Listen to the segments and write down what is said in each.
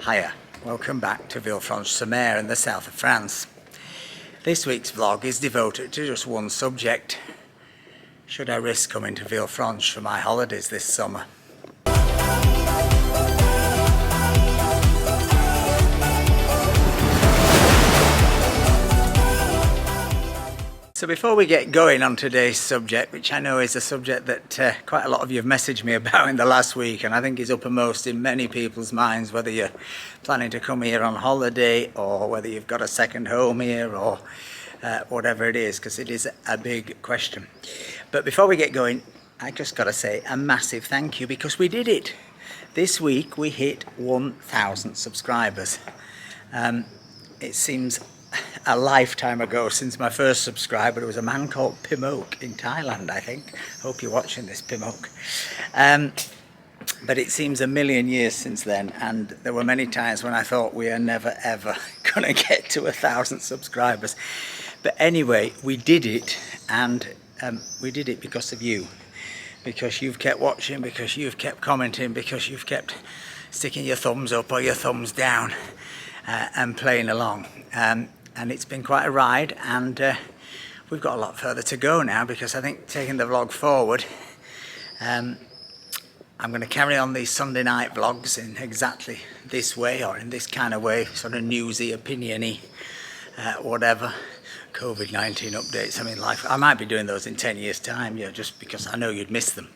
Hiya, welcome back to Villefranche-sur-Mer in the south of France. This week's vlog is devoted to just one subject. Should I risk coming to Villefranche for my holidays this summer? So before we get going on today's subject, which I know is a subject that quite a lot of you have messaged me about in the last week, and I think is uppermost in many people's minds, whether you're planning to come here on holiday or whether you've got a second home here or whatever it is, because it is a big question. But before we get going, I just got to say a massive thank you, because we did it. This week we hit 1,000 subscribers. It seems a lifetime ago since my first subscriber. It was a man called Pimok in Thailand, I think. Hope you're watching this, Pimok. But it seems a million years since then, and there were many times when I thought we are never ever gonna get to 1,000 subscribers. But anyway, we did it, and we did it because of you, because you've kept watching, because you've kept commenting, because you've kept sticking your thumbs up or your thumbs down and playing along. And it's been quite a ride, and we've got a lot further to go now, because I think taking the vlog forward, I'm going to carry on these Sunday night vlogs in exactly this way, or in this kind of way, sort of newsy, opinion-y, whatever, COVID-19 updates. I mean, life. I might be doing those in 10 years' time, yeah, just because I know you'd miss them.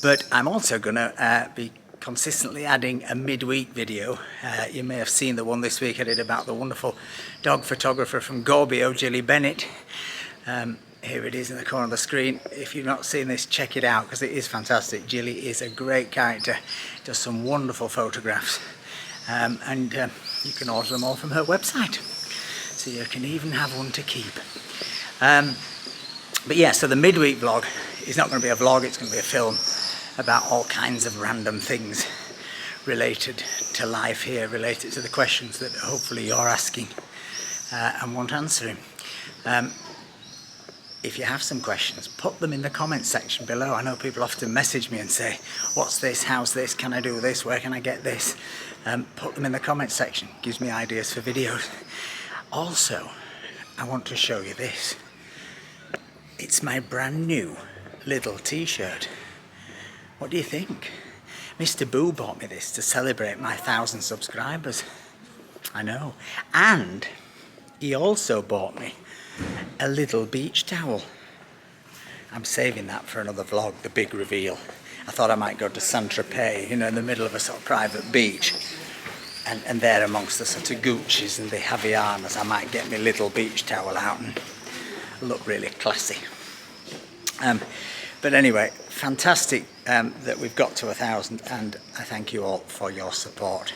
But I'm also going to be consistently adding a midweek video. You may have seen the one this week I did about the wonderful dog photographer from Gorbio, Gilly Bennett. Here it is in the corner of the screen. If you've not seen this, check it out, because it is fantastic. Gilly is a great character, does some wonderful photographs, and you can order them all from her website, so you can even have one to keep. But yeah, so the midweek vlog is not going to be a vlog, it's going to be a film about all kinds of random things related to life here, related to the questions that hopefully you're asking and want answering. If you have some questions, put them in the comment section below. I know people often message me and say, what's this, how's this, can I do this, where can I get this? Put them in the comment section, gives me ideas for videos. Also, I want to show you this. It's my brand new little t-shirt. What do you think? Mr. Boo bought me this to celebrate my 1,000 subscribers. I know. And he also bought me a little beach towel. I'm saving that for another vlog, the big reveal. I thought I might go to Saint-Tropez, you know, in the middle of a sort of private beach. And there amongst the sort of Gucci's and the Havianas, I might get my little beach towel out and look really classy. But anyway, fantastic that we've got to 1,000, and I thank you all for your support.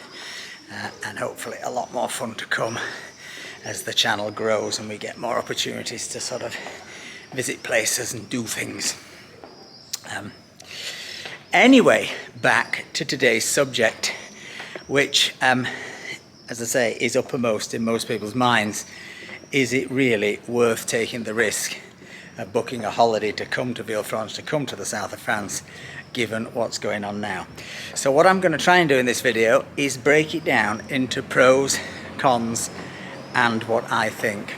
And hopefully a lot more fun to come as the channel grows and we get more opportunities to sort of visit places and do things. Anyway, back to today's subject, which, as I say, is uppermost in most people's minds. Is it really worth taking the risk of booking a holiday to come to Villefranche, to come to the south of France, given what's going on now? So what I'm going to try and do in this video is break it down into pros, cons, and what I think.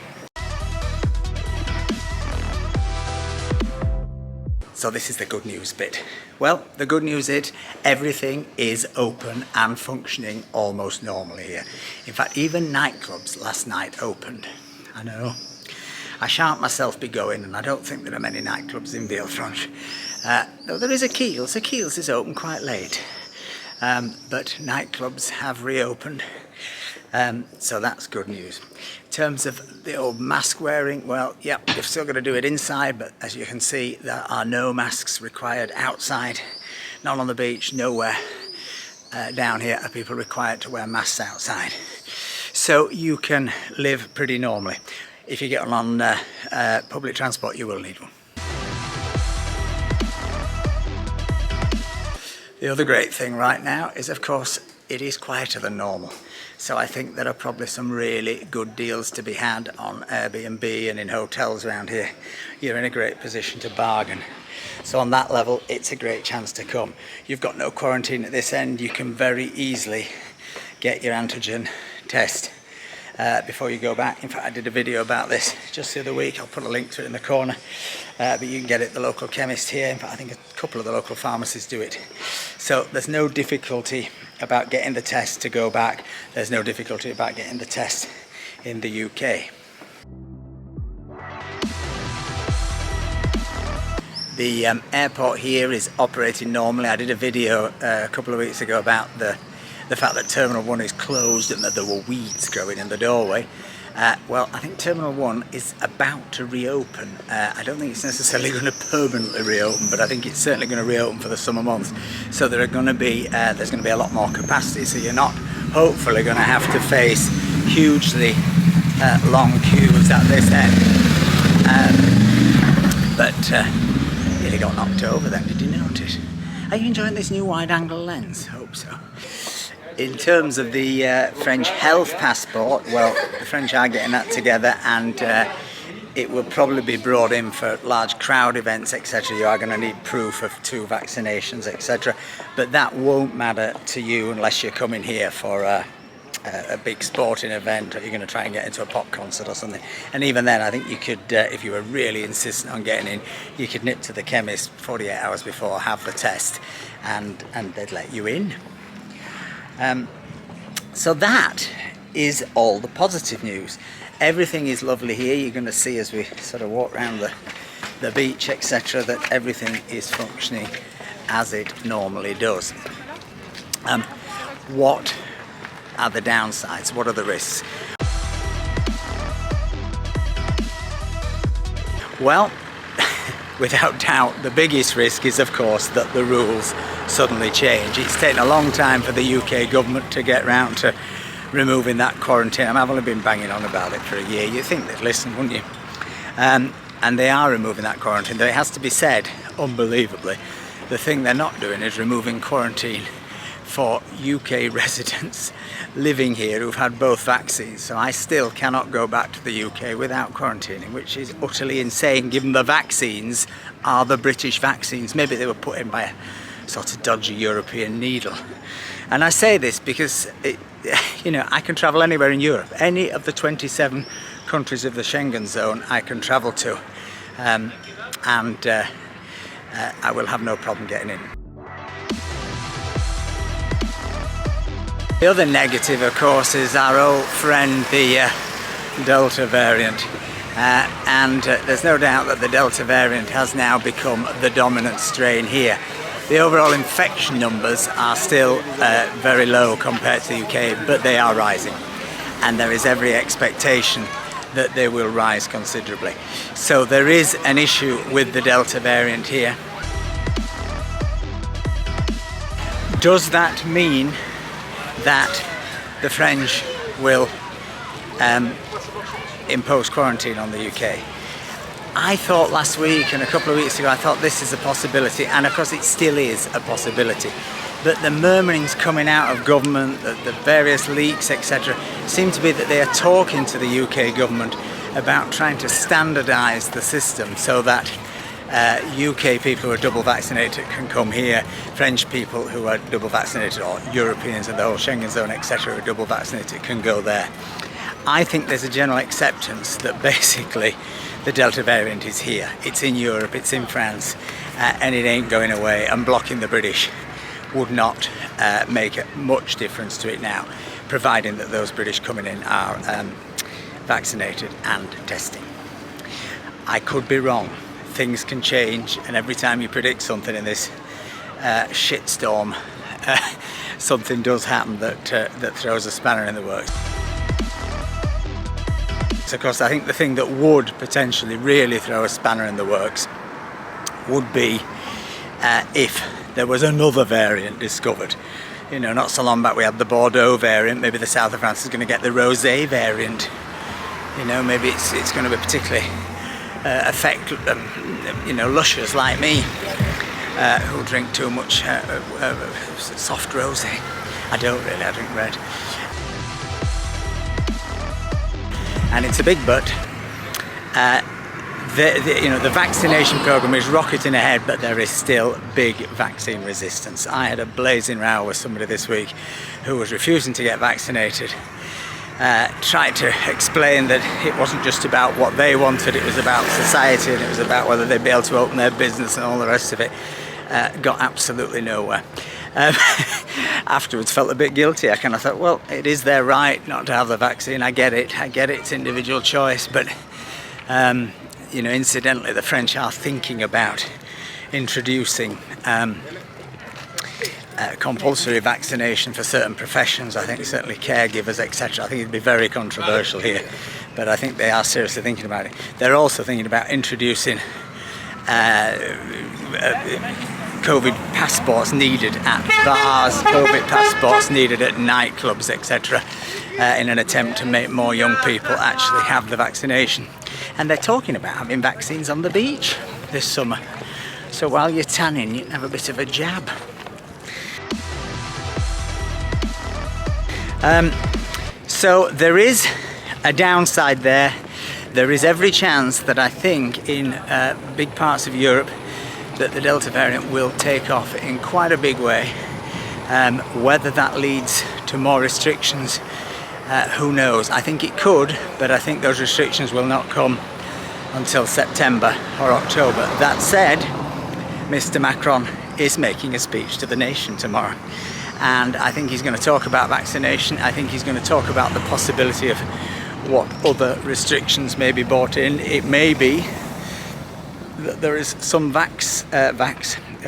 So this is the good news bit. Well, the good news is everything is open and functioning almost normally here. In fact, even nightclubs last night opened. I know. I shan't myself be going, and I don't think there are many nightclubs in Villefranche. Though there is a Achilles. Achilles is open quite late. But nightclubs have reopened. So that's good news. In terms of the old mask wearing, well, yeah, you've still got to do it inside, but as you can see, there are no masks required outside. None on the beach, nowhere down here are people required to wear masks outside. So you can live pretty normally. If you get on public transport, you will need one. The other great thing right now is, of course, it is quieter than normal. So I think there are probably some really good deals to be had on Airbnb and in hotels around here. You're in a great position to bargain. So on that level, it's a great chance to come. You've got no quarantine at this end. You can very easily get your antigen test before you go back. In fact, I did a video about this just the other week. I'll put a link to it in the corner. But you can get it at the local chemist here. In fact, I think a couple of the local pharmacies do it. So there's no difficulty about getting the test to go back. There's no difficulty about getting the test in the UK. The airport here is operating normally. I did a video a couple of weeks ago about the fact that Terminal 1 is closed and that there were weeds growing in the doorway. Well, I think Terminal 1 is about to reopen. I don't think it's necessarily going to permanently reopen, but I think it's certainly going to reopen for the summer months. So there are going to be, there's going to be a lot more capacity, so you're not hopefully going to have to face hugely long queues at this end. Nearly got knocked over then, did you notice? Are you enjoying this new wide-angle lens? Hope so. In terms of the French health passport, well, the French are getting that together, and it will probably be brought in for large crowd events, etc. You are going to need proof of 2 vaccinations, etc. But that won't matter to you unless you're coming here for a big sporting event, or you're going to try and get into a pop concert or something. And even then, I think you could, if you were really insistent on getting in, you could nip to the chemist 48 hours before, have the test, and they'd let you in. So that is all the positive news. Everything is lovely here. You're going to see as we sort of walk around the beach, etc., that everything is functioning as it normally does. What are the downsides? What are the risks? Well, without doubt, the biggest risk is, of course, that the rules suddenly change. It's taken a long time for the UK government to get round to removing that quarantine. I've only been banging on about it for a year. You'd think they'd listen, wouldn't you? And they are removing that quarantine. Though it has to be said, unbelievably, the thing they're not doing is removing quarantine for UK residents living here who've had both vaccines. So I still cannot go back to the UK without quarantining, which is utterly insane given the vaccines are the British vaccines. Maybe they were put in by a sort of dodgy European needle. And I say this because, I can travel anywhere in Europe. Any of the 27 countries of the Schengen zone I can travel to. I will have no problem getting in. The other negative, of course, is our old friend, the Delta variant. There's no doubt that the Delta variant has now become the dominant strain here. The overall infection numbers are still very low compared to the UK, but they are rising. And there is every expectation that they will rise considerably. So there is an issue with the Delta variant here. Does that mean that the French will impose quarantine on the UK? I thought last week and a couple of weeks ago, I thought this is a possibility, and of course it still is a possibility. But the murmurings coming out of government, the various leaks, etc., seem to be that they are talking to the UK government about trying to standardise the system so that UK people who are double vaccinated can come here, French people who are double vaccinated, or Europeans in the whole Schengen zone, etc., who are double vaccinated can go there. I think there's a general acceptance that basically the Delta variant is here. It's in Europe, it's in France, and it ain't going away, and blocking the British would not make much difference to it now, providing that those British coming in are vaccinated and testing. I could be wrong. Things can change, and every time you predict something in this shitstorm, something does happen that throws a spanner in the works. So of course, I think the thing that would potentially really throw a spanner in the works would be if there was another variant discovered. Not so long back we had the Bordeaux variant. Maybe the south of France is going to get the Rosé variant. Maybe it's going to be particularly affect lushers like me who drink too much soft rosé. I don't really, I drink red. And it's a big but. the vaccination program is rocketing ahead, but there is still big vaccine resistance. I had a blazing row with somebody this week who was refusing to get vaccinated. Tried to explain that it wasn't just about what they wanted, it was about society, and it was about whether they'd be able to open their business and all the rest of it. Got absolutely nowhere. Afterwards felt a bit guilty. I kind of thought, well, it is their right not to have the vaccine. I get it, it's individual choice, but you know, incidentally, the French are thinking about introducing compulsory vaccination for certain professions. I think certainly caregivers, etc. I think it'd be very controversial here, but I think they are seriously thinking about it. They're also thinking about introducing COVID passports needed at bars, COVID passports needed at nightclubs, etc. In an attempt to make more young people actually have the vaccination. And they're talking about having vaccines on the beach this summer. So while you're tanning, you can have a bit of a jab. So there is a downside there. There is every chance that I think in big parts of Europe that the Delta variant will take off in quite a big way. Whether that leads to more restrictions, who knows? I think it could, but I think those restrictions will not come until September or October. That said, Mr. Macron is making a speech to the nation tomorrow. And I think he's going to talk about vaccination. I think he's going to talk about the possibility of what other restrictions may be brought in. It may be that there is some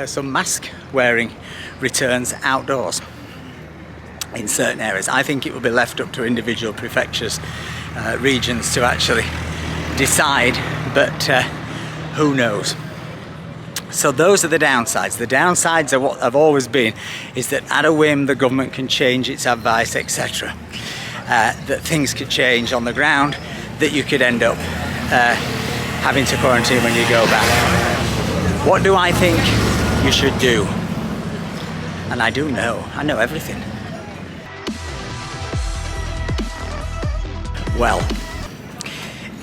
some mask wearing returns outdoors in certain areas. I think it will be left up to individual prefectures, regions to actually decide, but who knows? So those are the downsides. The downsides are what have always been, is that at a whim the government can change its advice, etc. That things could change on the ground, that you could end up having to quarantine when you go back. What do I think you should do? And I do know. I know everything. Well,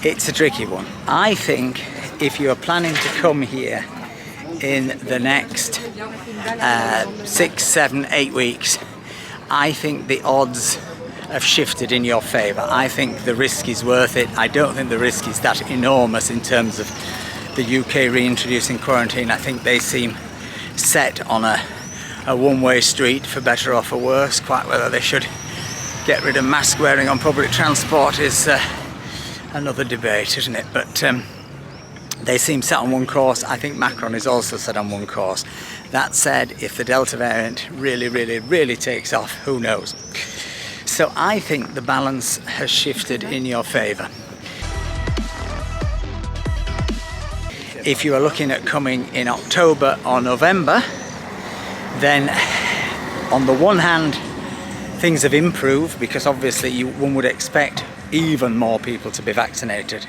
it's a tricky one. I think if you are planning to come here in the next 6, 7, 8 weeks, I think the odds have shifted in your favour. I think the risk is worth it. I don't think the risk is that enormous in terms of the UK reintroducing quarantine. I think they seem set on a one-way street, for better or for worse. Quite whether they should get rid of mask wearing on public transport is another debate, isn't it? But they seem set on one course. I think Macron is also set on one course. That said, if the Delta variant really takes off, who knows? So I think the balance has shifted in your favour. If you are looking at coming in October or November, then on the one hand, things have improved because obviously one would expect even more people to be vaccinated.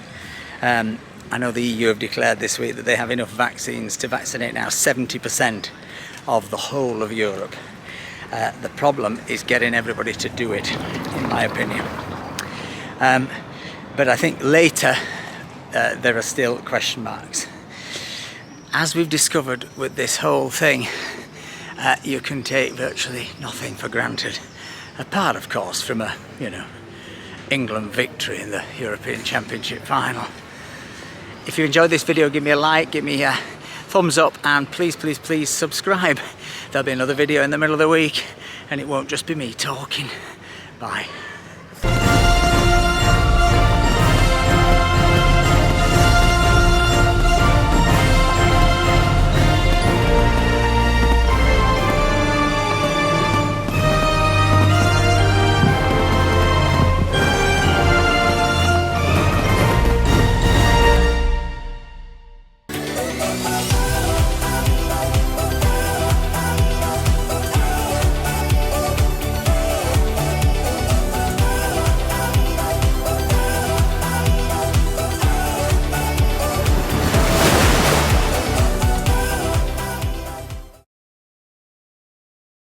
I know the EU have declared this week that they have enough vaccines to vaccinate now 70% of the whole of Europe. The problem is getting everybody to do it, in my opinion. But I think later there are still question marks. As we've discovered with this whole thing, you can take virtually nothing for granted, apart of course from a England victory in the European Championship final. If you enjoyed this video, give me a like, give me a thumbs up, and please subscribe. There'll be another video in the middle of the week, and it won't just be me talking. Bye.